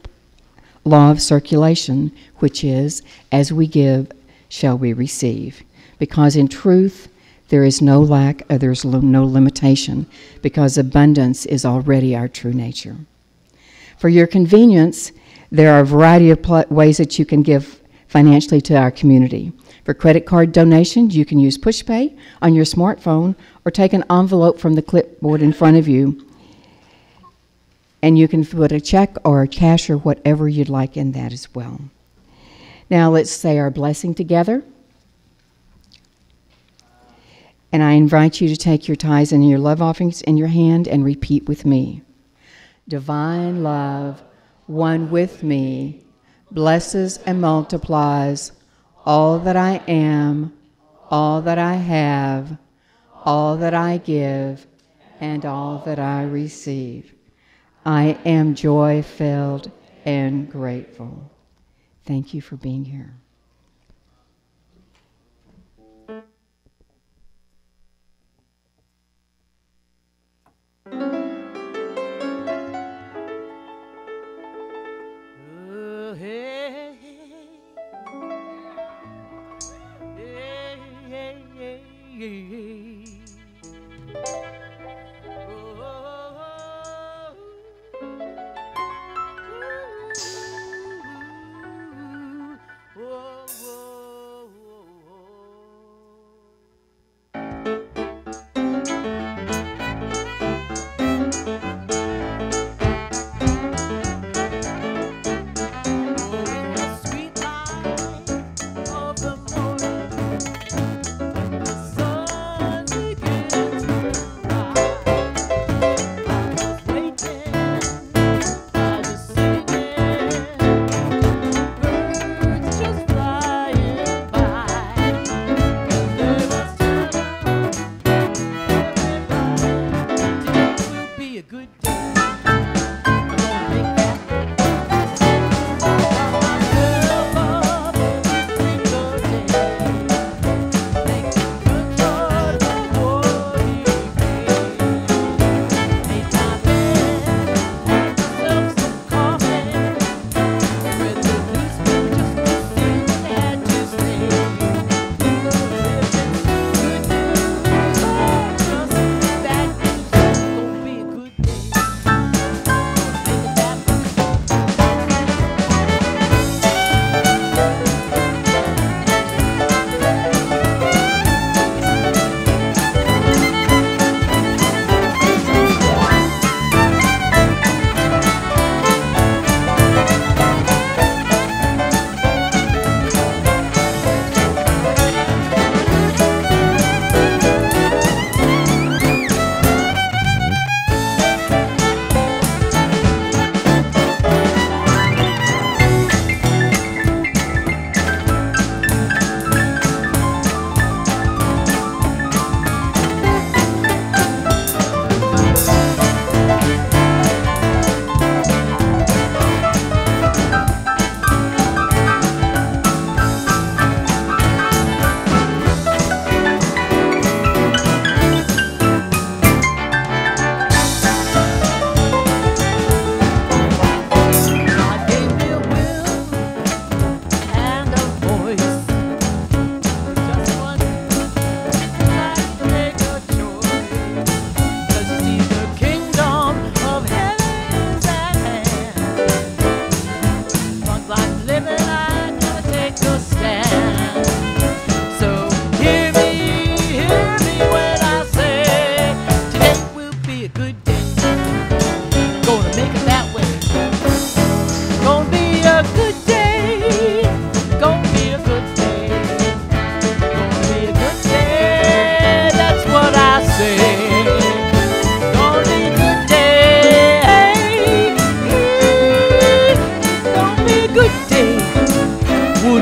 law of circulation, which is, as we give, shall we receive. Because in truth, there is no lack, there's no limitation, because abundance is already our true nature. For your convenience, there are a variety of ways that you can give financially to our community. For credit card donations, you can use PushPay on your smartphone or take an envelope from the clipboard in front of you, and you can put a check or a cash or whatever you'd like in that as well. Now let's say our blessing together. And I invite you to take your tithes and your love offerings in your hand and repeat with me. Divine love, one with me, blesses and multiplies all that I am, all that I have, all that I give, and all that I receive. I am joy-filled and grateful. Thank you for being here.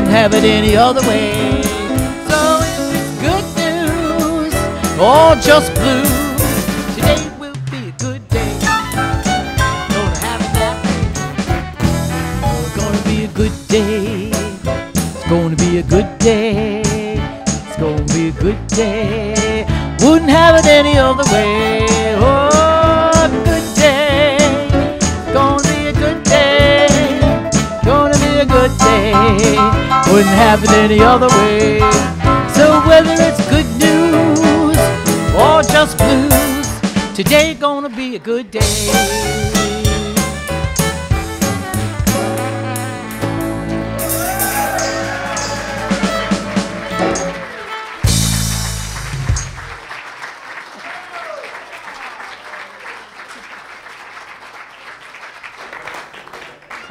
Have it any other way. So if it's good news or just blues, today will be a good day. Gonna have it that way. It's gonna be a good day. It's gonna be a good day. It's gonna be a good day. Wouldn't have it any other way. Oh, good day. Gonna be a good day. Gonna be a good day. Wouldn't happen any other way. So whether it's good news or just blues, today gonna be a good day.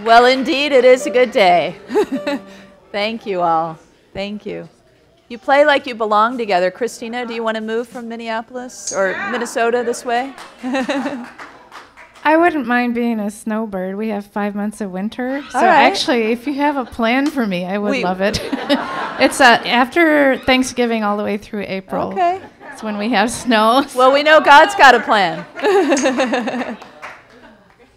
Well, indeed, it is a good day. Thank you all. Thank you. You play like you belong together. Christina, do you want to move from Minneapolis or Minnesota this way? I wouldn't mind being a snowbird. We have 5 months of winter. So right. actually, if you have a plan for me, I would love it. It's after Thanksgiving all the way through April. Okay. That's when we have snow. Well, we know God's got a plan.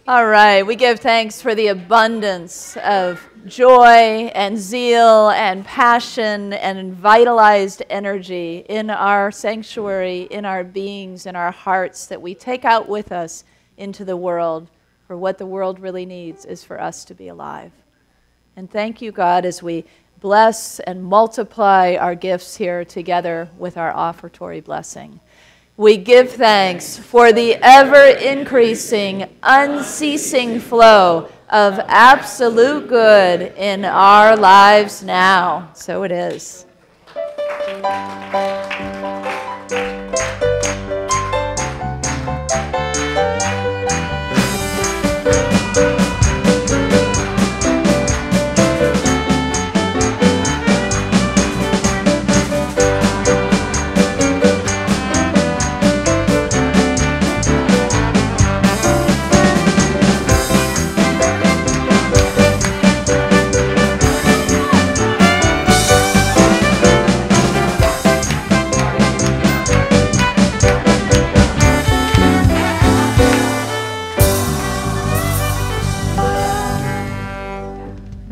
All right, we give thanks for the abundance of joy and zeal and passion and vitalized energy in our sanctuary, in our beings, in our hearts that we take out with us into the world. For what the world really needs is for us to be alive. And thank you, God, as we bless and multiply our gifts here together with our offertory blessing. We give thanks for the ever-increasing, unceasing flow of absolute good in our lives now. So it is.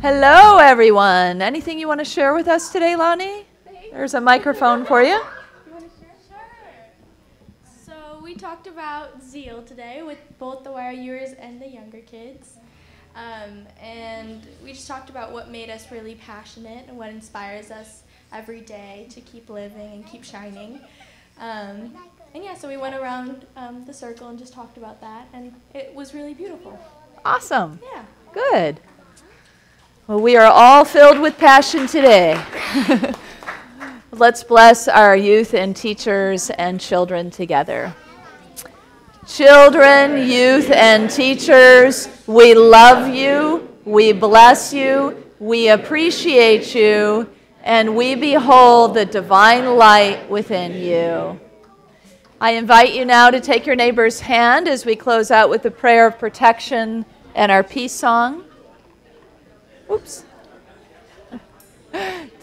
Hello, everyone. Anything you want to share with us today, Lonnie? There's a microphone for you. So we talked about Zeal today with both the YOUers and the younger kids. And we just talked about what made us really passionate and what inspires us every day to keep living and keep shining. And yeah, so we went around the circle and just talked about that, and it was really beautiful. Awesome. Yeah. Good. Well, we are all filled with passion today. Let's bless our youth and teachers and children together. Children, youth, and teachers, we love you, we bless you, we appreciate you, and we behold the divine light within you. I invite you now to take your neighbor's hand as we close out with the prayer of protection and our peace song. Oops.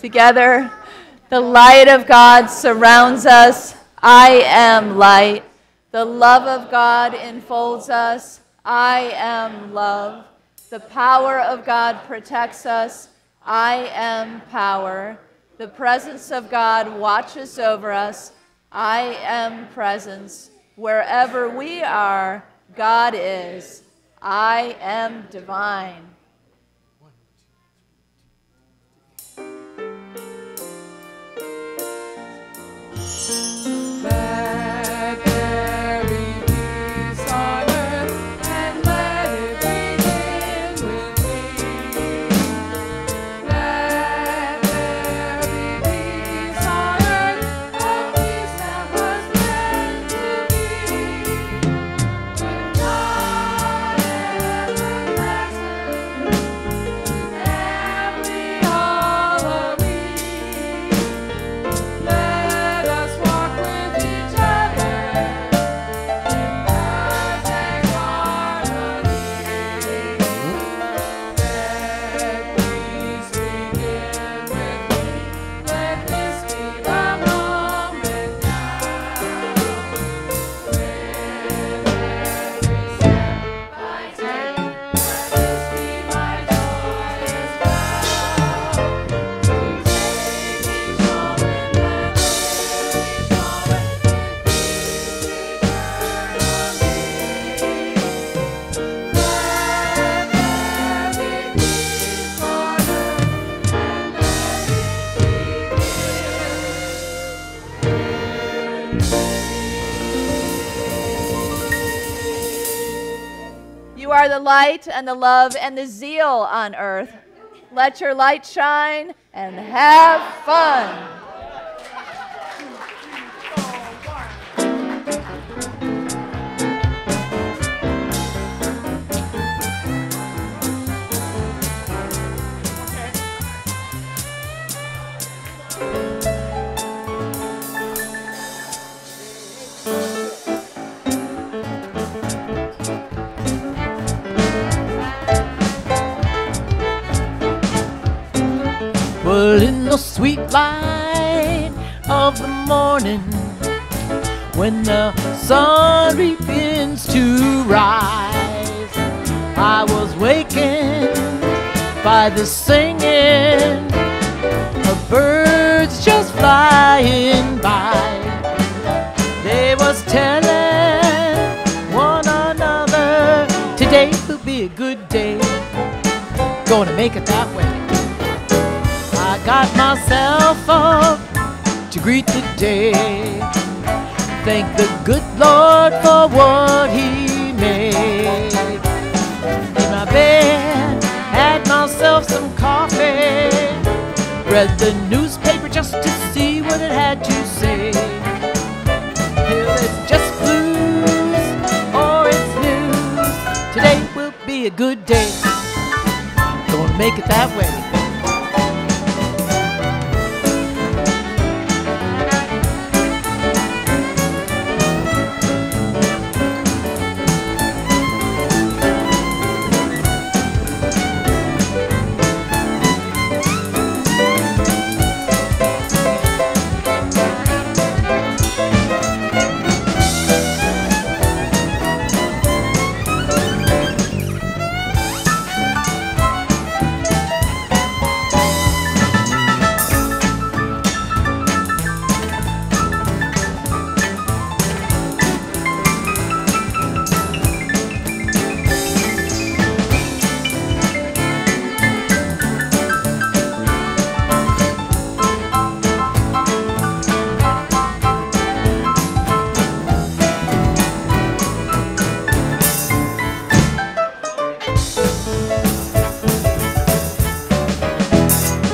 Together, the light of God surrounds us. I am light. The love of God enfolds us. I am love. The power of God protects us. I am power. The presence of God watches over us. I am presence. Wherever we are, God is. I am divine. Let there be peace on earth, and let it begin with me. Let there be peace on earth, a peace that was meant to be. With God ever present, and we all agree. Let us walk with each other in perfect harmony. Let peace begin with me. Let this be the moment now. With every step I take, let this be my joyous vow. To take each moment and live each moment with peace eternally. Let there be peace on earth, and You are the light and the love and the zeal on earth. Let your light shine and have fun. Well, in the sweet light of the morning, when the sun begins to rise. I was wakened by the singing of birds just flying by. They was telling one another, today will be a good day, gonna make it that way. I got myself up to greet the day, thank the good Lord for what He made. In my bed, had myself some coffee, read the newspaper just to see what it had to say. Till it's just blues or it's news, today will be a good day, gonna make it that way.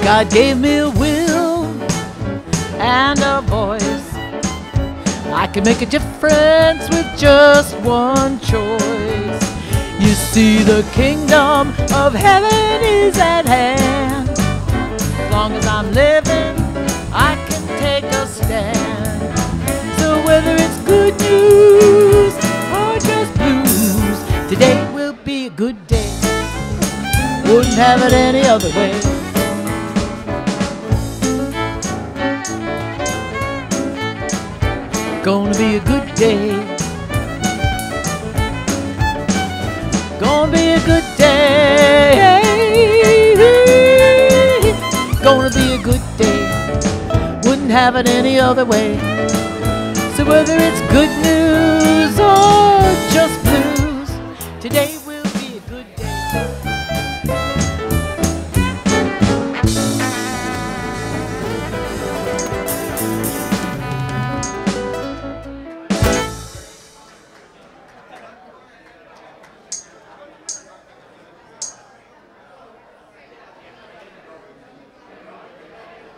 God gave me a will and a voice. I can make a difference with just one choice. You see, the kingdom of heaven is at hand. As long as I'm living, I can take a stand. So whether it's good news or just blues, today will be a good day, wouldn't have it any other way. Gonna be a good day, gonna be a good day, gonna be a good day, wouldn't have it any other way. So whether it's good news or